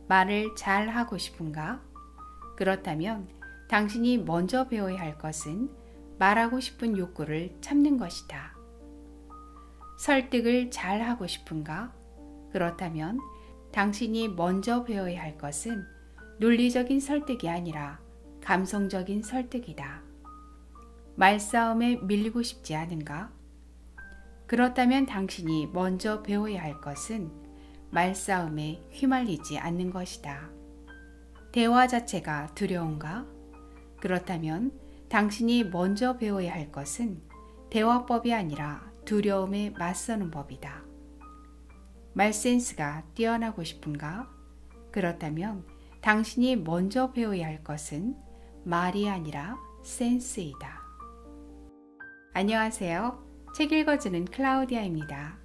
말을 잘 하고 싶은가? 그렇다면 당신이 먼저 배워야 할 것은 말하고 싶은 욕구를 참는 것이다. 설득을 잘 하고 싶은가? 그렇다면 당신이 먼저 배워야 할 것은 논리적인 설득이 아니라 감성적인 설득이다. 말싸움에 밀리고 싶지 않은가? 그렇다면 당신이 먼저 배워야 할 것은 말싸움에 휘말리지 않는 것이다. 대화 자체가 두려운가? 그렇다면 당신이 먼저 배워야 할 것은 대화법이 아니라 두려움에 맞서는 법이다. 말센스가 뛰어나고 싶은가? 그렇다면 당신이 먼저 배워야 할 것은 말이 아니라 센스이다. 안녕하세요. 책 읽어주는 클라우디아입니다.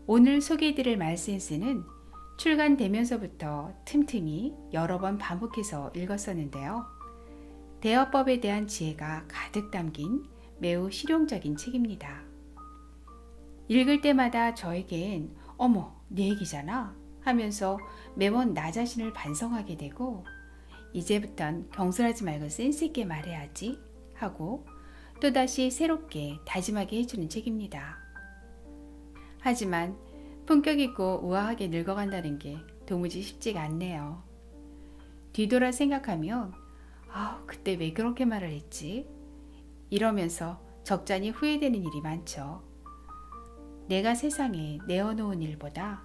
오늘 소개해드릴 말센스는 출간되면서부터 틈틈이 여러 번 반복해서 읽었었는데요. 대화법에 대한 지혜가 가득 담긴 매우 실용적인 책입니다. 읽을 때마다 저에겐 어머, 내 얘기잖아 하면서 매번 나 자신을 반성하게 되고 이제부턴 경솔하지 말고 센스 있게 말해야지 하고 또다시 새롭게 다짐하게 해주는 책입니다. 하지만 품격 있고 우아하게 늙어간다는 게 도무지 쉽지가 않네요. 뒤돌아 생각하면 그때 왜 그렇게 말을 했지? 이러면서 적잖이 후회되는 일이 많죠. 내가 세상에 내어놓은 일보다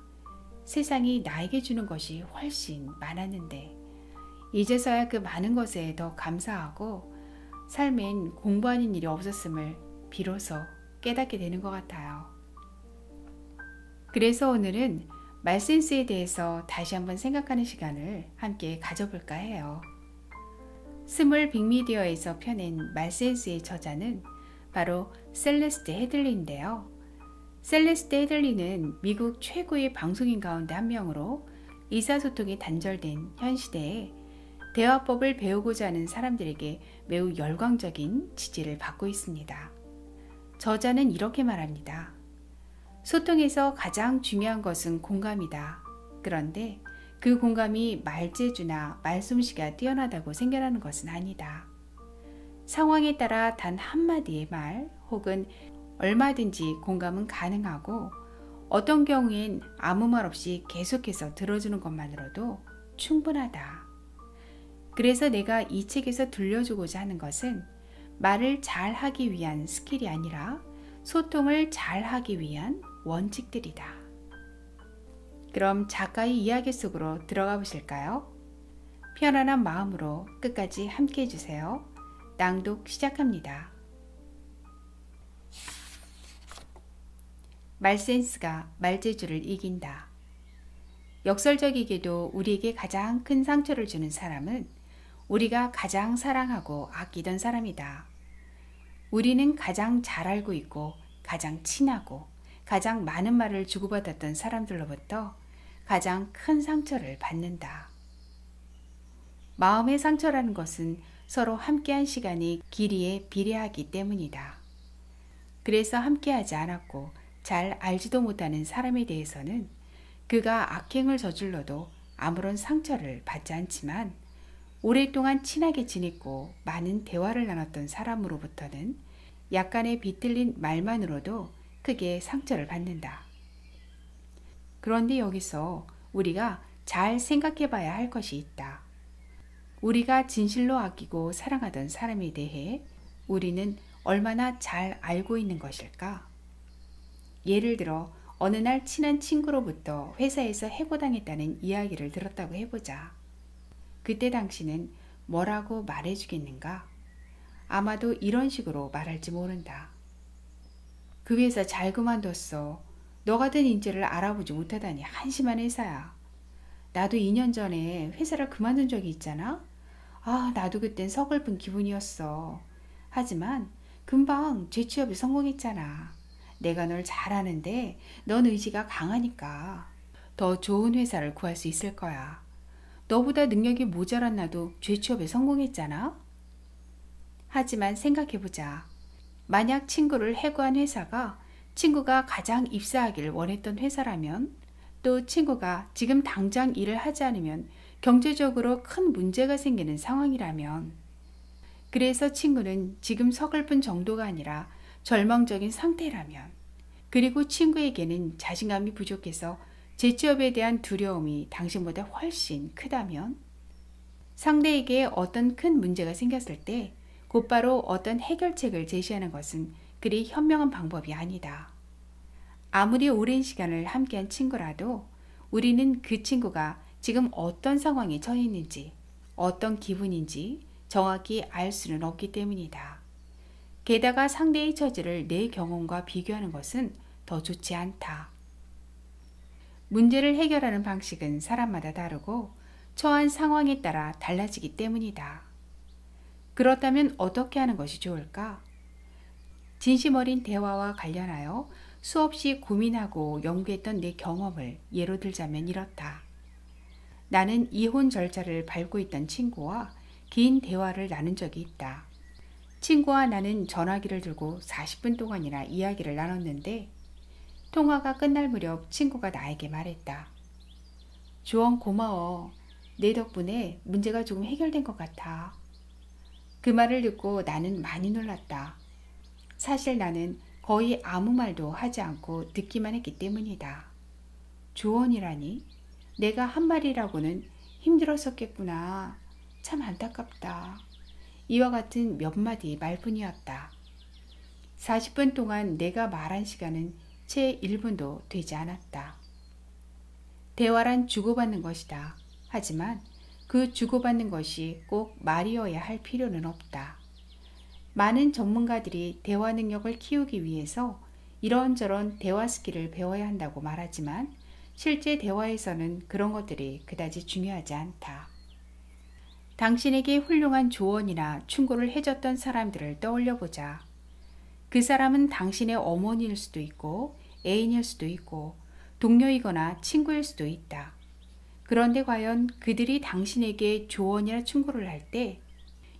세상이 나에게 주는 것이 훨씬 많았는데 이제서야 그 많은 것에 더 감사하고 삶엔 공부하는 일이 없었음을 비로소 깨닫게 되는 것 같아요. 그래서 오늘은 말센스에 대해서 다시 한번 생각하는 시간을 함께 가져볼까 해요. 스몰 빅미디어에서 펴낸 말센스의 저자는 바로 셀레스트 헤들리인데요. 셀레스트 헤들리는 미국 최고의 방송인 가운데 한 명으로 의사소통이 단절된 현 시대에 대화법을 배우고자 하는 사람들에게 매우 열광적인 지지를 받고 있습니다. 저자는 이렇게 말합니다. 소통에서 가장 중요한 것은 공감이다. 그런데 그 공감이 말재주나 말솜씨가 뛰어나다고 생각하는 것은 아니다. 상황에 따라 단 한마디의 말 혹은 얼마든지 공감은 가능하고 어떤 경우엔 아무 말 없이 계속해서 들어주는 것만으로도 충분하다. 그래서 내가 이 책에서 들려주고자 하는 것은 말을 잘 하기 위한 스킬이 아니라 소통을 잘 하기 위한 원칙들이다. 그럼 작가의 이야기 속으로 들어가 보실까요? 편안한 마음으로 끝까지 함께 해주세요. 낭독 시작합니다. 말센스가 말재주를 이긴다. 역설적이게도 우리에게 가장 큰 상처를 주는 사람은 우리가 가장 사랑하고 아끼던 사람이다. 우리는 가장 잘 알고 있고 가장 친하고 가장 많은 말을 주고받았던 사람들로부터 가장 큰 상처를 받는다. 마음의 상처라는 것은 서로 함께한 시간의 길이에 비례하기 때문이다. 그래서 함께하지 않았고 잘 알지도 못하는 사람에 대해서는 그가 악행을 저질러도 아무런 상처를 받지 않지만 오랫동안 친하게 지냈고 많은 대화를 나눴던 사람으로부터는 약간의 비틀린 말만으로도 크게 상처를 받는다. 그런데 여기서 우리가 잘 생각해 봐야 할 것이 있다. 우리가 진실로 아끼고 사랑하던 사람에 대해 우리는 얼마나 잘 알고 있는 것일까? 예를 들어 어느 날 친한 친구로부터 회사에서 해고당했다는 이야기를 들었다고 해보자. 그때 당신은 뭐라고 말해주겠는가? 아마도 이런 식으로 말할지 모른다. 그 회사 잘 그만뒀어. 너 같은 인재를 알아보지 못하다니 한심한 회사야. 나도 2년 전에 회사를 그만둔 적이 있잖아. 나도 그땐 서글픈 기분이었어. 하지만 금방 재취업에 성공했잖아. 내가 널 잘 아는데 넌 의지가 강하니까 더 좋은 회사를 구할 수 있을 거야. 너보다 능력이 모자란 나도 재취업에 성공했잖아. 하지만 생각해보자. 만약 친구를 해고한 회사가 친구가 가장 입사하길 원했던 회사라면 또 친구가 지금 당장 일을 하지 않으면 경제적으로 큰 문제가 생기는 상황이라면, 그래서 친구는 지금 서글픈 정도가 아니라 절망적인 상태라면, 그리고 친구에게는 자신감이 부족해서 재취업에 대한 두려움이 당신보다 훨씬 크다면, 상대에게 어떤 큰 문제가 생겼을 때 곧바로 어떤 해결책을 제시하는 것은 그리 현명한 방법이 아니다. 아무리 오랜 시간을 함께한 친구라도 우리는 그 친구가 지금 어떤 상황에 처해 있는지, 어떤 기분인지 정확히 알 수는 없기 때문이다. 게다가 상대의 처지를 내 경험과 비교하는 것은 더 좋지 않다. 문제를 해결하는 방식은 사람마다 다르고 처한 상황에 따라 달라지기 때문이다. 그렇다면 어떻게 하는 것이 좋을까? 진심 어린 대화와 관련하여 수없이 고민하고 연구했던 내 경험을 예로 들자면 이렇다. 나는 이혼 절차를 밟고 있던 친구와 긴 대화를 나눈 적이 있다. 친구와 나는 전화기를 들고 40분 동안이나 이야기를 나눴는데, 통화가 끝날 무렵 친구가 나에게 말했다. 조언 고마워. 내 덕분에 문제가 조금 해결된 것 같아. 그 말을 듣고 나는 많이 놀랐다. 사실 나는 거의 아무 말도 하지 않고 듣기만 했기 때문이다. 조언이라니? 내가 한 말이라고는 힘들었었겠구나. 참 안타깝다. 이와 같은 몇 마디 말뿐이었다. 40분 동안 내가 말한 시간은 채 1분도 되지 않았다. 대화란 주고받는 것이다. 하지만 그 주고받는 것이 꼭 말이어야 할 필요는 없다. 많은 전문가들이 대화 능력을 키우기 위해서 이런저런 대화 스킬을 배워야 한다고 말하지만 실제 대화에서는 그런 것들이 그다지 중요하지 않다. 당신에게 훌륭한 조언이나 충고를 해줬던 사람들을 떠올려보자. 그 사람은 당신의 어머니일 수도 있고 애인일 수도 있고 동료이거나 친구일 수도 있다. 그런데 과연 그들이 당신에게 조언이나 충고를 할 때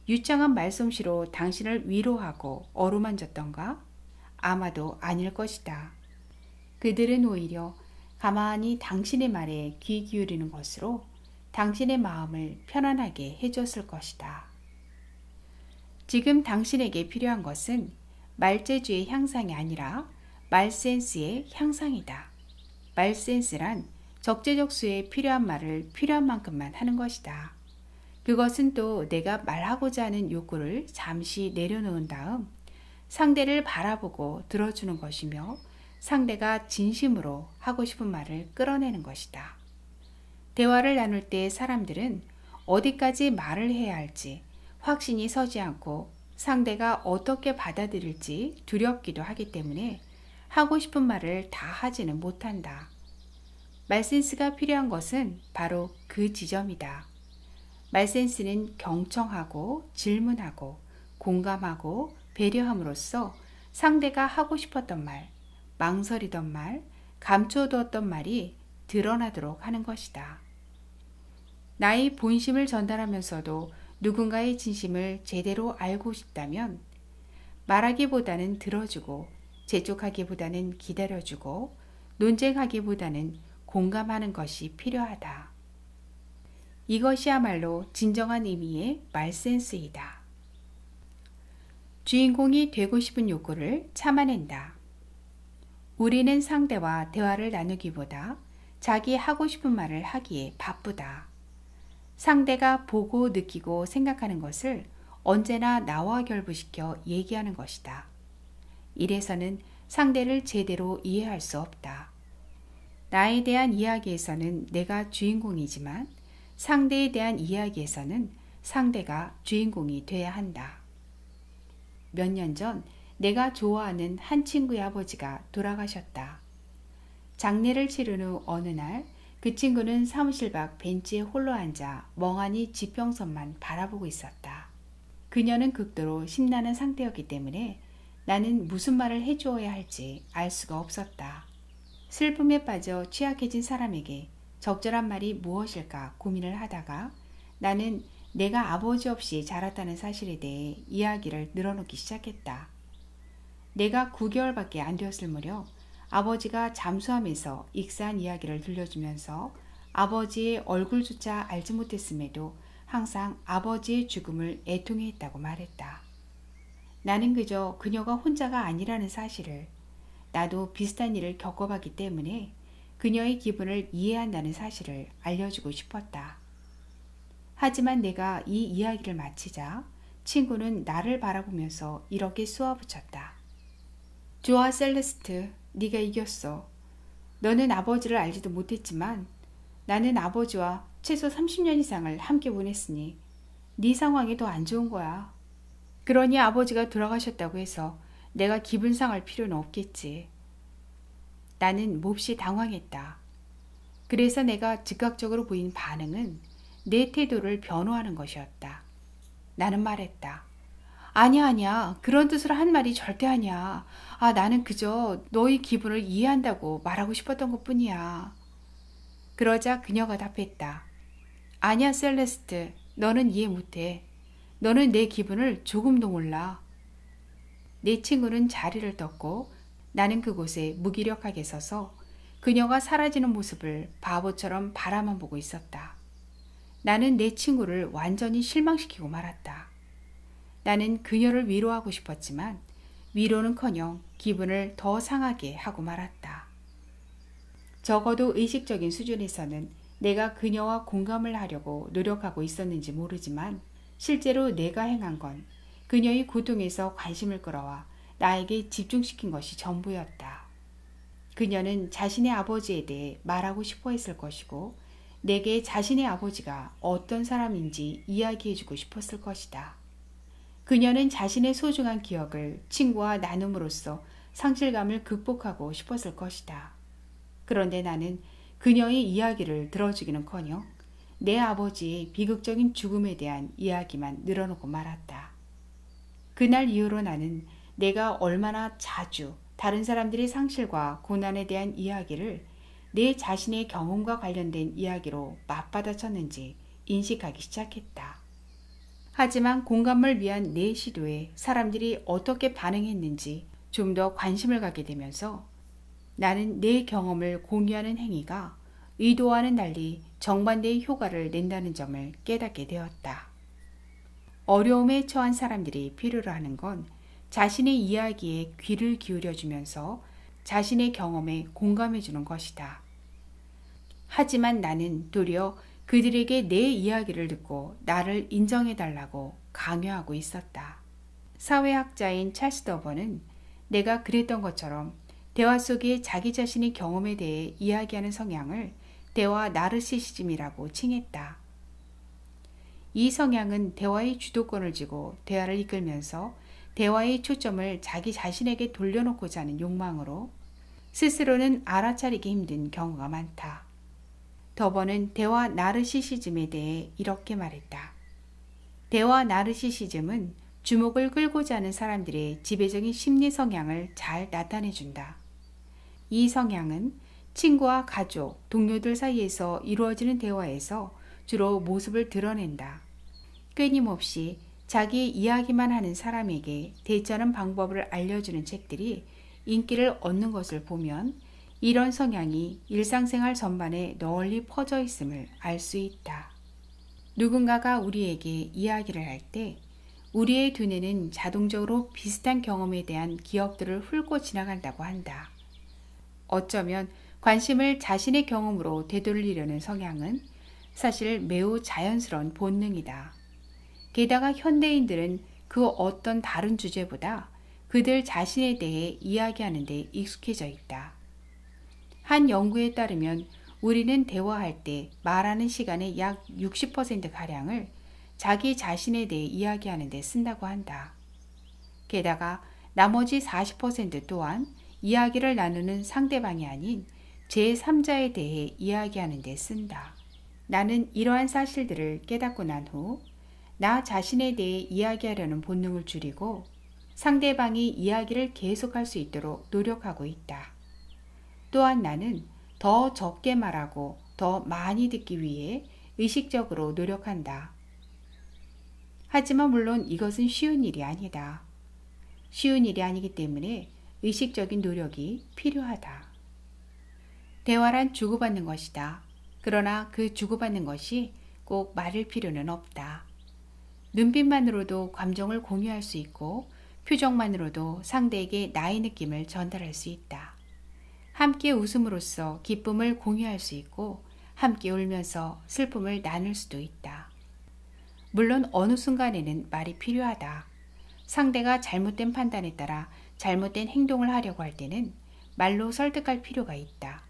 유창한 말솜씨로 당신을 위로하고 어루만졌던가? 아마도 아닐 것이다. 그들은 오히려 가만히 당신의 말에 귀 기울이는 것으로 당신의 마음을 편안하게 해줬을 것이다. 지금 당신에게 필요한 것은 말재주의 향상이 아니라 말센스의 향상이다. 말센스란 적재적소에 필요한 말을 필요한 만큼만 하는 것이다. 그것은 또 내가 말하고자 하는 욕구를 잠시 내려놓은 다음 상대를 바라보고 들어주는 것이며 상대가 진심으로 하고 싶은 말을 끌어내는 것이다. 대화를 나눌 때 사람들은 어디까지 말을 해야 할지 확신이 서지 않고 상대가 어떻게 받아들일지 두렵기도 하기 때문에 하고 싶은 말을 다 하지는 못한다. 말센스가 필요한 것은 바로 그 지점이다. 말센스는 경청하고 질문하고 공감하고 배려함으로써 상대가 하고 싶었던 말, 망설이던 말, 감춰두었던 말이 드러나도록 하는 것이다. 나의 본심을 전달하면서도 누군가의 진심을 제대로 알고 싶다면 말하기보다는 들어주고 재촉하기보다는 기다려주고 논쟁하기보다는 공감하는 것이 필요하다. 이것이야말로 진정한 의미의 말센스이다. 주인공이 되고 싶은 욕구를 참아낸다. 우리는 상대와 대화를 나누기보다 자기 하고 싶은 말을 하기에 바쁘다. 상대가 보고 느끼고 생각하는 것을 언제나 나와 결부시켜 얘기하는 것이다. 이래서는 상대를 제대로 이해할 수 없다. 나에 대한 이야기에서는 내가 주인공이지만 상대에 대한 이야기에서는 상대가 주인공이 돼야 한다. 몇 년 전 내가 좋아하는 한 친구의 아버지가 돌아가셨다. 장례를 치른 후 어느 날 그 친구는 사무실 밖 벤치에 홀로 앉아 멍하니 지평선만 바라보고 있었다. 그녀는 극도로 심란한 상태였기 때문에 나는 무슨 말을 해주어야 할지 알 수가 없었다. 슬픔에 빠져 취약해진 사람에게 적절한 말이 무엇일까 고민을 하다가 나는 내가 아버지 없이 자랐다는 사실에 대해 이야기를 늘어놓기 시작했다. 내가 9개월밖에 안 되었을 무렵 아버지가 잠수함에서 익사한 이야기를 들려주면서 아버지의 얼굴조차 알지 못했음에도 항상 아버지의 죽음을 애통해했다고 말했다. 나는 그저 그녀가 혼자가 아니라는 사실을, 나도 비슷한 일을 겪어봤기 때문에 그녀의 기분을 이해한다는 사실을 알려주고 싶었다. 하지만 내가 이 이야기를 마치자 친구는 나를 바라보면서 이렇게 쏘아붙였다. 좋아, 셀레스트, 네가 이겼어. 너는 아버지를 알지도 못했지만 나는 아버지와 최소 30년 이상을 함께 보냈으니 네 상황이 더 안 좋은 거야. 그러니 아버지가 돌아가셨다고 해서 내가 기분 상할 필요는 없겠지. 나는 몹시 당황했다. 그래서 내가 즉각적으로 보인 반응은 내 태도를 변호하는 것이었다. 나는 말했다. 아니야. 그런 뜻으로 한 말이 절대 아니야. 나는 그저 너의 기분을 이해한다고 말하고 싶었던 것뿐이야. 그러자 그녀가 답했다. 아니야, 셀레스트. 너는 이해 못해. 너는 내 기분을 조금도 몰라. 내 친구는 자리를 떴고 나는 그곳에 무기력하게 서서 그녀가 사라지는 모습을 바보처럼 바라만 보고 있었다. 나는 내 친구를 완전히 실망시키고 말았다. 나는 그녀를 위로하고 싶었지만 위로는커녕 기분을 더 상하게 하고 말았다. 적어도 의식적인 수준에서는 내가 그녀와 공감을 하려고 노력하고 있었는지 모르지만 실제로 내가 행한 건 그녀의 고통에서 관심을 끌어와 나에게 집중시킨 것이 전부였다. 그녀는 자신의 아버지에 대해 말하고 싶어 했을 것이고 내게 자신의 아버지가 어떤 사람인지 이야기해주고 싶었을 것이다. 그녀는 자신의 소중한 기억을 친구와 나눔으로써 상실감을 극복하고 싶었을 것이다. 그런데 나는 그녀의 이야기를 들어주기는커녕 내 아버지의 비극적인 죽음에 대한 이야기만 늘어놓고 말았다. 그날 이후로 나는 내가 얼마나 자주 다른 사람들의 상실과 고난에 대한 이야기를 내 자신의 경험과 관련된 이야기로 맞받아쳤는지 인식하기 시작했다. 하지만 공감을 위한 내 시도에 사람들이 어떻게 반응했는지 좀 더 관심을 갖게 되면서 나는 내 경험을 공유하는 행위가 의도와는 달리 정반대의 효과를 낸다는 점을 깨닫게 되었다. 어려움에 처한 사람들이 필요로 하는 건 자신의 이야기에 귀를 기울여주면서 자신의 경험에 공감해주는 것이다. 하지만 나는 도리어 그들에게 내 이야기를 듣고 나를 인정해달라고 강요하고 있었다. 사회학자인 찰스 더번은 내가 그랬던 것처럼 대화 속에 자기 자신의 경험에 대해 이야기하는 성향을 대화 나르시시즘이라고 칭했다. 이 성향은 대화의 주도권을 쥐고 대화를 이끌면서 대화의 초점을 자기 자신에게 돌려놓고자 하는 욕망으로 스스로는 알아차리기 힘든 경우가 많다. 더번은 대화 나르시시즘에 대해 이렇게 말했다. 대화 나르시시즘은 주목을 끌고자 하는 사람들의 지배적인 심리 성향을 잘 나타내준다. 이 성향은 친구와 가족, 동료들 사이에서 이루어지는 대화에서 주로 모습을 드러낸다. 끊임없이 자기 이야기만 하는 사람에게 대처하는 방법을 알려주는 책들이 인기를 얻는 것을 보면 이런 성향이 일상생활 전반에 널리 퍼져 있음을 알 수 있다. 누군가가 우리에게 이야기를 할 때 우리의 두뇌는 자동적으로 비슷한 경험에 대한 기억들을 훑고 지나간다고 한다. 어쩌면 관심을 자신의 경험으로 되돌리려는 성향은 사실 매우 자연스러운 본능이다. 게다가 현대인들은 그 어떤 다른 주제보다 그들 자신에 대해 이야기하는 데 익숙해져 있다. 한 연구에 따르면 우리는 대화할 때 말하는 시간의 약 60%가량을 자기 자신에 대해 이야기하는 데 쓴다고 한다. 게다가 나머지 40% 또한 이야기를 나누는 상대방이 아닌 제3자에 대해 이야기하는 데 쓴다. 나는 이러한 사실들을 깨닫고 난 후 나 자신에 대해 이야기하려는 본능을 줄이고 상대방이 이야기를 계속할 수 있도록 노력하고 있다. 또한 나는 더 적게 말하고 더 많이 듣기 위해 의식적으로 노력한다. 하지만 물론 이것은 쉬운 일이 아니다. 쉬운 일이 아니기 때문에 의식적인 노력이 필요하다. 대화란 주고받는 것이다. 그러나 그 주고받는 것이 꼭 말일 필요는 없다. 눈빛만으로도 감정을 공유할 수 있고 표정만으로도 상대에게 나의 느낌을 전달할 수 있다. 함께 웃음으로써 기쁨을 공유할 수 있고 함께 울면서 슬픔을 나눌 수도 있다. 물론 어느 순간에는 말이 필요하다. 상대가 잘못된 판단에 따라 잘못된 행동을 하려고 할 때는 말로 설득할 필요가 있다.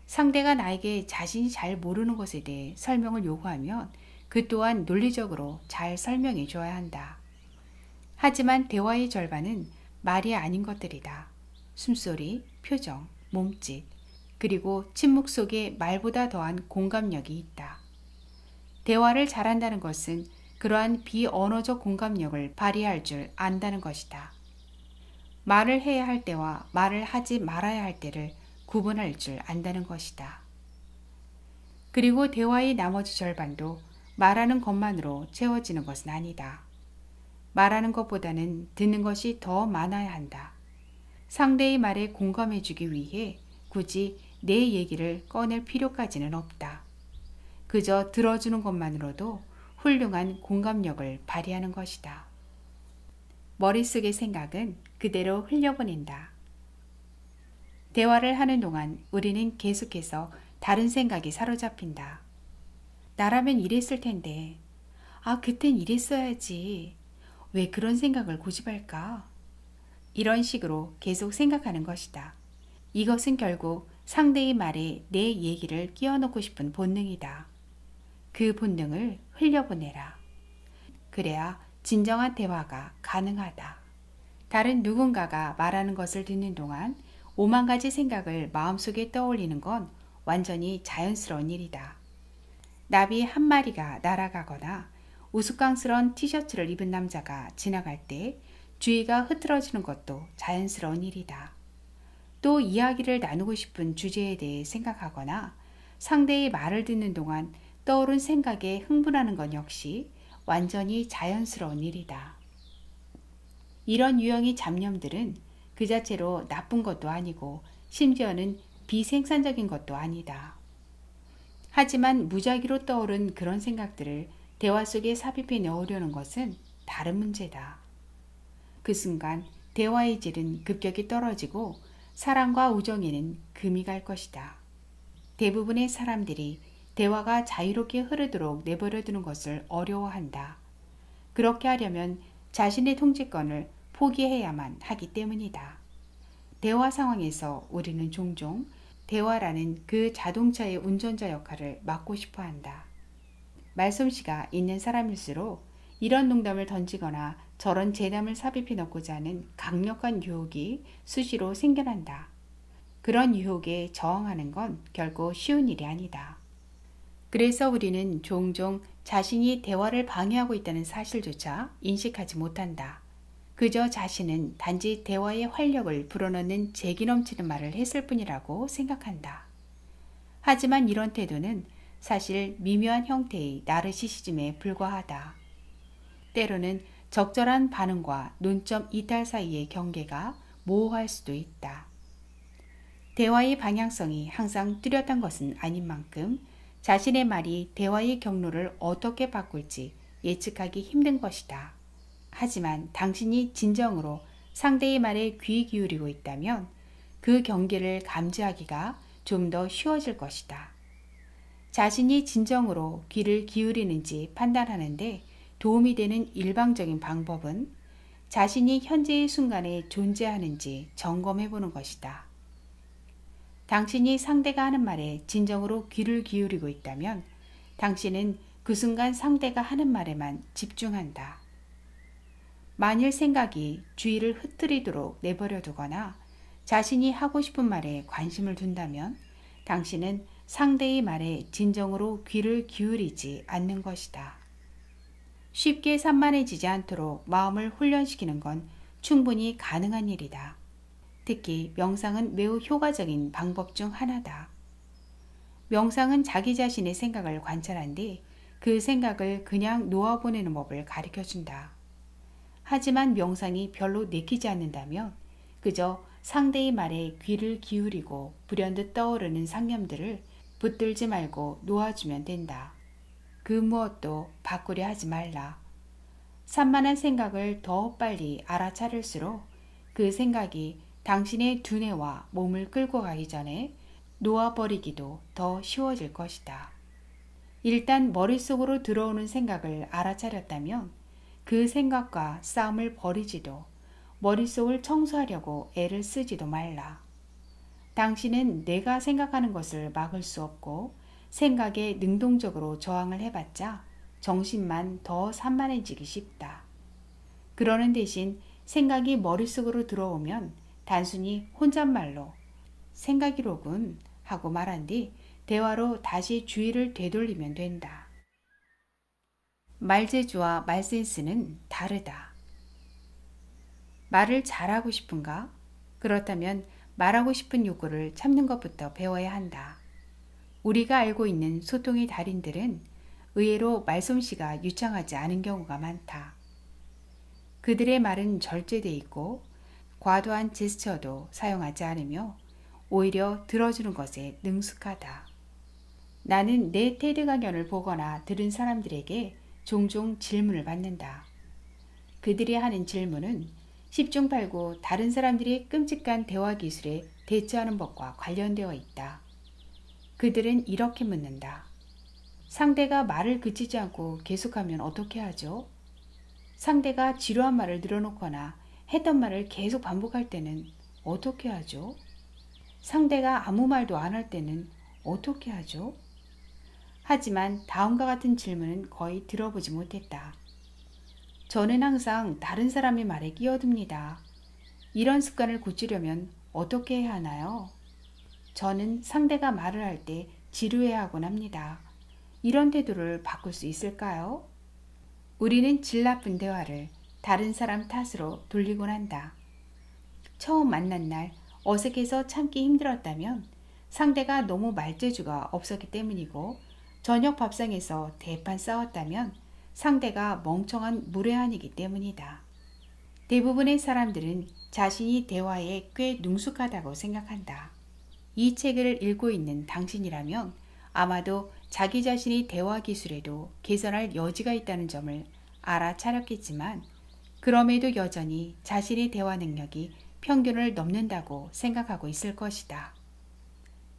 상대가 나에게 자신이 잘 모르는 것에 대해 설명을 요구하면 그 또한 논리적으로 잘 설명해 줘야 한다. 하지만 대화의 절반은 말이 아닌 것들이다. 숨소리, 표정, 몸짓, 그리고 침묵 속에 말보다 더한 공감력이 있다. 대화를 잘한다는 것은 그러한 비언어적 공감력을 발휘할 줄 안다는 것이다. 말을 해야 할 때와 말을 하지 말아야 할 때를 구분할 줄 안다는 것이다. 그리고 대화의 나머지 절반도 말하는 것만으로 채워지는 것은 아니다. 말하는 것보다는 듣는 것이 더 많아야 한다. 상대의 말에 공감해주기 위해 굳이 내 얘기를 꺼낼 필요까지는 없다. 그저 들어주는 것만으로도 훌륭한 공감력을 발휘하는 것이다. 머릿속의 생각은 그대로 흘려보낸다. 대화를 하는 동안 우리는 계속해서 다른 생각이 사로잡힌다. 나라면 이랬을 텐데, 그땐 이랬어야지. 왜 그런 생각을 고집할까? 이런 식으로 계속 생각하는 것이다. 이것은 결국 상대의 말에 내 얘기를 끼워넣고 싶은 본능이다. 그 본능을 흘려보내라. 그래야 진정한 대화가 가능하다. 다른 누군가가 말하는 것을 듣는 동안 5만 가지 생각을 마음속에 떠올리는 건 완전히 자연스러운 일이다. 나비 한 마리가 날아가거나 우스꽝스러운 티셔츠를 입은 남자가 지나갈 때 주위가 흐트러지는 것도 자연스러운 일이다. 또 이야기를 나누고 싶은 주제에 대해 생각하거나 상대의 말을 듣는 동안 떠오른 생각에 흥분하는 것 역시 완전히 자연스러운 일이다. 이런 유형의 잡념들은 그 자체로 나쁜 것도 아니고 심지어는 비생산적인 것도 아니다. 하지만 무작위로 떠오른 그런 생각들을 대화 속에 삽입해 넣으려는 것은 다른 문제다. 그 순간 대화의 질은 급격히 떨어지고 사랑과 우정에는 금이 갈 것이다. 대부분의 사람들이 대화가 자유롭게 흐르도록 내버려 두는 것을 어려워한다. 그렇게 하려면 자신의 통제권을 포기해야만 하기 때문이다. 대화 상황에서 우리는 종종 대화라는 그 자동차의 운전자 역할을 맡고 싶어 한다. 말솜씨가 있는 사람일수록 이런 농담을 던지거나 저런 재담을 삽입해 넣고자 하는 강력한 유혹이 수시로 생겨난다. 그런 유혹에 저항하는 건 결코 쉬운 일이 아니다. 그래서 우리는 종종 자신이 대화를 방해하고 있다는 사실조차 인식하지 못한다. 그저 자신은 단지 대화의 활력을 불어넣는 재기 넘치는 말을 했을 뿐이라고 생각한다. 하지만 이런 태도는 사실 미묘한 형태의 나르시시즘에 불과하다. 때로는 적절한 반응과 논점 이탈 사이의 경계가 모호할 수도 있다. 대화의 방향성이 항상 뚜렷한 것은 아닌 만큼 자신의 말이 대화의 경로를 어떻게 바꿀지 예측하기 힘든 것이다. 하지만 당신이 진정으로 상대의 말에 귀 기울이고 있다면 그 경계를 감지하기가 좀 더 쉬워질 것이다. 자신이 진정으로 귀를 기울이는지 판단하는데 도움이 되는 일방적인 방법은 자신이 현재의 순간에 존재하는지 점검해 보는 것이다. 당신이 상대가 하는 말에 진정으로 귀를 기울이고 있다면 당신은 그 순간 상대가 하는 말에만 집중한다. 만일 생각이 주의를 흐트리도록 내버려 두거나 자신이 하고 싶은 말에 관심을 둔다면 당신은 상대의 말에 진정으로 귀를 기울이지 않는 것이다. 쉽게 산만해지지 않도록 마음을 훈련시키는 건 충분히 가능한 일이다. 특히 명상은 매우 효과적인 방법 중 하나다. 명상은 자기 자신의 생각을 관찰한 뒤 그 생각을 그냥 놓아보내는 법을 가르쳐준다. 하지만 명상이 별로 내키지 않는다면 그저 상대의 말에 귀를 기울이고 불현듯 떠오르는 상념들을 붙들지 말고 놓아주면 된다. 그 무엇도 바꾸려 하지 말라. 산만한 생각을 더 빨리 알아차릴수록 그 생각이 당신의 두뇌와 몸을 끌고 가기 전에 놓아버리기도 더 쉬워질 것이다. 일단 머릿속으로 들어오는 생각을 알아차렸다면 그 생각과 싸움을 벌이지도 머릿속을 청소하려고 애를 쓰지도 말라. 당신은 내가 생각하는 것을 막을 수 없고 생각에 능동적으로 저항을 해봤자 정신만 더 산만해지기 쉽다. 그러는 대신 생각이 머릿속으로 들어오면 단순히 혼잣말로 생각이로군 하고 말한 뒤 대화로 다시 주의를 되돌리면 된다. 말재주와 말센스는 다르다. 말을 잘하고 싶은가? 그렇다면 말하고 싶은 욕구를 참는 것부터 배워야 한다. 우리가 알고 있는 소통의 달인들은 의외로 말솜씨가 유창하지 않은 경우가 많다. 그들의 말은 절제돼 있고 과도한 제스처도 사용하지 않으며 오히려 들어주는 것에 능숙하다. 나는 내 테드 강연을 보거나 들은 사람들에게 종종 질문을 받는다. 그들이 하는 질문은 10중 8구 다른 사람들이 끔찍한 대화 기술에 대처하는 법과 관련되어 있다. 그들은 이렇게 묻는다. 상대가 말을 그치지 않고 계속하면 어떻게 하죠? 상대가 지루한 말을 늘어놓거나 했던 말을 계속 반복할 때는 어떻게 하죠? 상대가 아무 말도 안 할 때는 어떻게 하죠? 하지만 다음과 같은 질문은 거의 들어보지 못했다. 저는 항상 다른 사람의 말에 끼어듭니다. 이런 습관을 고치려면 어떻게 해야 하나요? 저는 상대가 말을 할 때 지루해하곤 합니다. 이런 태도를 바꿀 수 있을까요? 우리는 질 나쁜 대화를 다른 사람 탓으로 돌리곤 한다. 처음 만난 날 어색해서 참기 힘들었다면 상대가 너무 말재주가 없었기 때문이고 저녁 밥상에서 대판 싸웠다면 상대가 멍청한 무례한이기 때문이다. 대부분의 사람들은 자신이 대화에 꽤 능숙하다고 생각한다. 이 책을 읽고 있는 당신이라면 아마도 자기 자신의 대화 기술에도 개선할 여지가 있다는 점을 알아차렸겠지만 그럼에도 여전히 자신의 대화 능력이 평균을 넘는다고 생각하고 있을 것이다.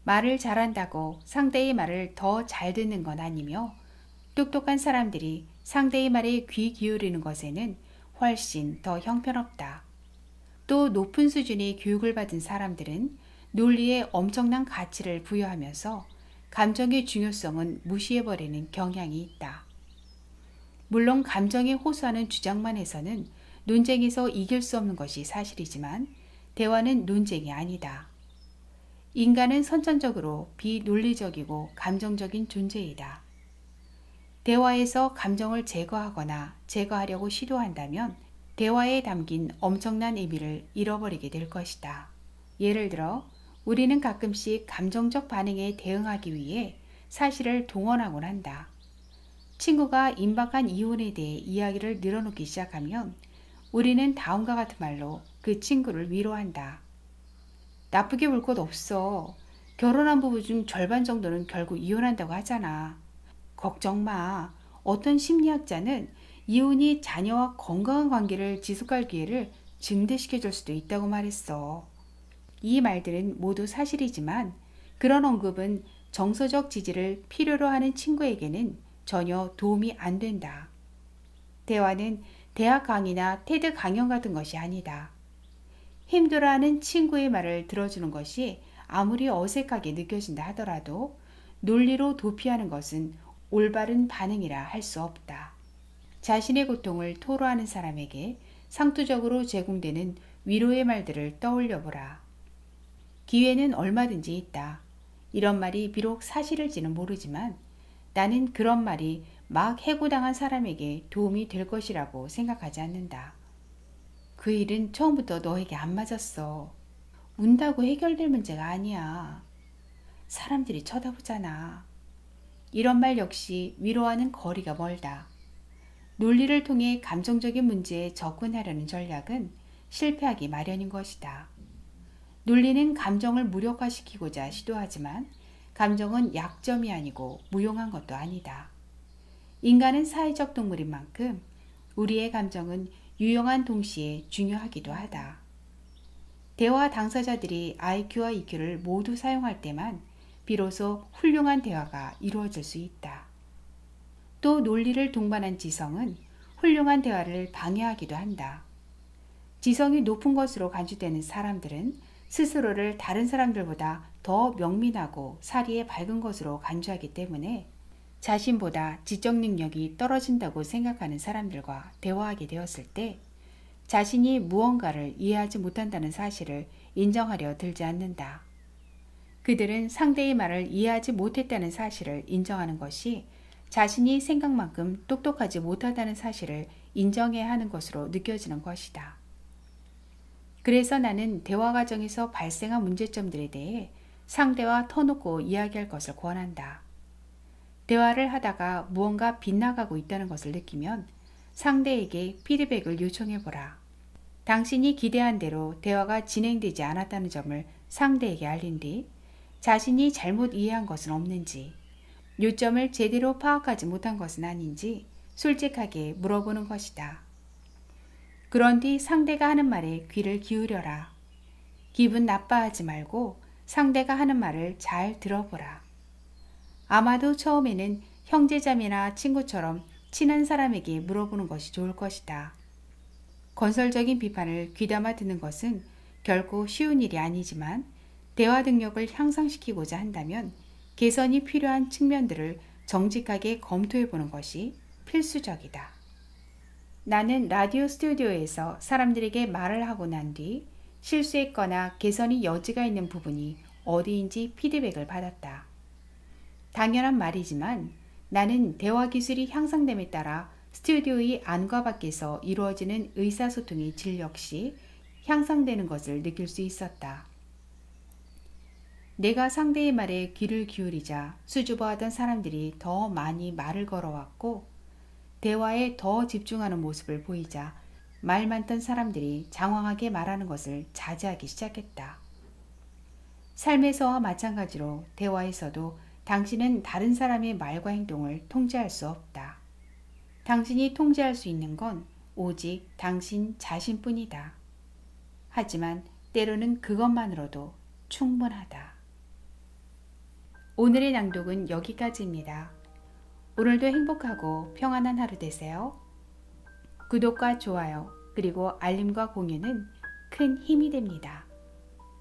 말을 잘한다고 상대의 말을 더 잘 듣는 건 아니며 똑똑한 사람들이 상대의 말에 귀 기울이는 것에는 훨씬 더 형편없다. 또 높은 수준의 교육을 받은 사람들은 논리에 엄청난 가치를 부여하면서 감정의 중요성은 무시해버리는 경향이 있다. 물론 감정에 호소하는 주장만 해서는 논쟁에서 이길 수 없는 것이 사실이지만 대화는 논쟁이 아니다. 인간은 선천적으로 비논리적이고 감정적인 존재이다. 대화에서 감정을 제거하거나 제거하려고 시도한다면 대화에 담긴 엄청난 의미를 잃어버리게 될 것이다. 예를 들어 우리는 가끔씩 감정적 반응에 대응하기 위해 사실을 동원하곤 한다. 친구가 임박한 이혼에 대해 이야기를 늘어놓기 시작하면 우리는 다음과 같은 말로 그 친구를 위로한다. 나쁘게 볼 것 없어. 결혼한 부부 중 절반 정도는 결국 이혼한다고 하잖아. 걱정 마. 어떤 심리학자는 이혼이 자녀와 건강한 관계를 지속할 기회를 증대시켜줄 수도 있다고 말했어. 이 말들은 모두 사실이지만 그런 언급은 정서적 지지를 필요로 하는 친구에게는 전혀 도움이 안 된다. 대화는 대학 강의나 테드 강연 같은 것이 아니다. 힘들어하는 친구의 말을 들어주는 것이 아무리 어색하게 느껴진다 하더라도 논리로 도피하는 것은 올바른 반응이라 할 수 없다. 자신의 고통을 토로하는 사람에게 상투적으로 제공되는 위로의 말들을 떠올려 보라. 기회는 얼마든지 있다. 이런 말이 비록 사실일지는 모르지만 나는 그런 말이 막 해고당한 사람에게 도움이 될 것이라고 생각하지 않는다. 그 일은 처음부터 너에게 안 맞았어. 운다고 해결될 문제가 아니야. 사람들이 쳐다보잖아. 이런 말 역시 위로와는 거리가 멀다. 논리를 통해 감정적인 문제에 접근하려는 전략은 실패하기 마련인 것이다. 논리는 감정을 무력화시키고자 시도하지만 감정은 약점이 아니고 무용한 것도 아니다. 인간은 사회적 동물인 만큼 우리의 감정은 유용한 동시에 중요하기도 하다. 대화 당사자들이 IQ와 EQ를 모두 사용할 때만 비로소 훌륭한 대화가 이루어질 수 있다. 또 논리를 동반한 지성은 훌륭한 대화를 방해하기도 한다. 지성이 높은 것으로 간주되는 사람들은 스스로를 다른 사람들보다 더 명민하고 사리에 밝은 것으로 간주하기 때문에 자신보다 지적 능력이 떨어진다고 생각하는 사람들과 대화하게 되었을 때 자신이 무언가를 이해하지 못한다는 사실을 인정하려 들지 않는다. 그들은 상대의 말을 이해하지 못했다는 사실을 인정하는 것이 자신이 생각만큼 똑똑하지 못하다는 사실을 인정해야 하는 것으로 느껴지는 것이다. 그래서 나는 대화 과정에서 발생한 문제점들에 대해 상대와 터놓고 이야기할 것을 권한다. 대화를 하다가 무언가 빗나가고 있다는 것을 느끼면 상대에게 피드백을 요청해보라. 당신이 기대한 대로 대화가 진행되지 않았다는 점을 상대에게 알린 뒤 자신이 잘못 이해한 것은 없는지, 요점을 제대로 파악하지 못한 것은 아닌지 솔직하게 물어보는 것이다. 그런 뒤 상대가 하는 말에 귀를 기울여라. 기분 나빠하지 말고 상대가 하는 말을 잘 들어보라. 아마도 처음에는 형제자매나 친구처럼 친한 사람에게 물어보는 것이 좋을 것이다. 건설적인 비판을 귀담아 듣는 것은 결코 쉬운 일이 아니지만 대화 능력을 향상시키고자 한다면 개선이 필요한 측면들을 정직하게 검토해 보는 것이 필수적이다. 나는 라디오 스튜디오에서 사람들에게 말을 하고 난 뒤 실수했거나 개선이 여지가 있는 부분이 어디인지 피드백을 받았다. 당연한 말이지만 나는 대화 기술이 향상됨에 따라 스튜디오의 안과 밖에서 이루어지는 의사소통의 질 역시 향상되는 것을 느낄 수 있었다. 내가 상대의 말에 귀를 기울이자 수줍어하던 사람들이 더 많이 말을 걸어왔고 대화에 더 집중하는 모습을 보이자 말 많던 사람들이 장황하게 말하는 것을 자제하기 시작했다. 삶에서와 마찬가지로 대화에서도 당신은 다른 사람의 말과 행동을 통제할 수 없다. 당신이 통제할 수 있는 건 오직 당신 자신뿐이다. 하지만 때로는 그것만으로도 충분하다. 오늘의 낭독은 여기까지입니다. 오늘도 행복하고 평안한 하루 되세요. 구독과 좋아요 그리고 알림과 공유는 큰 힘이 됩니다.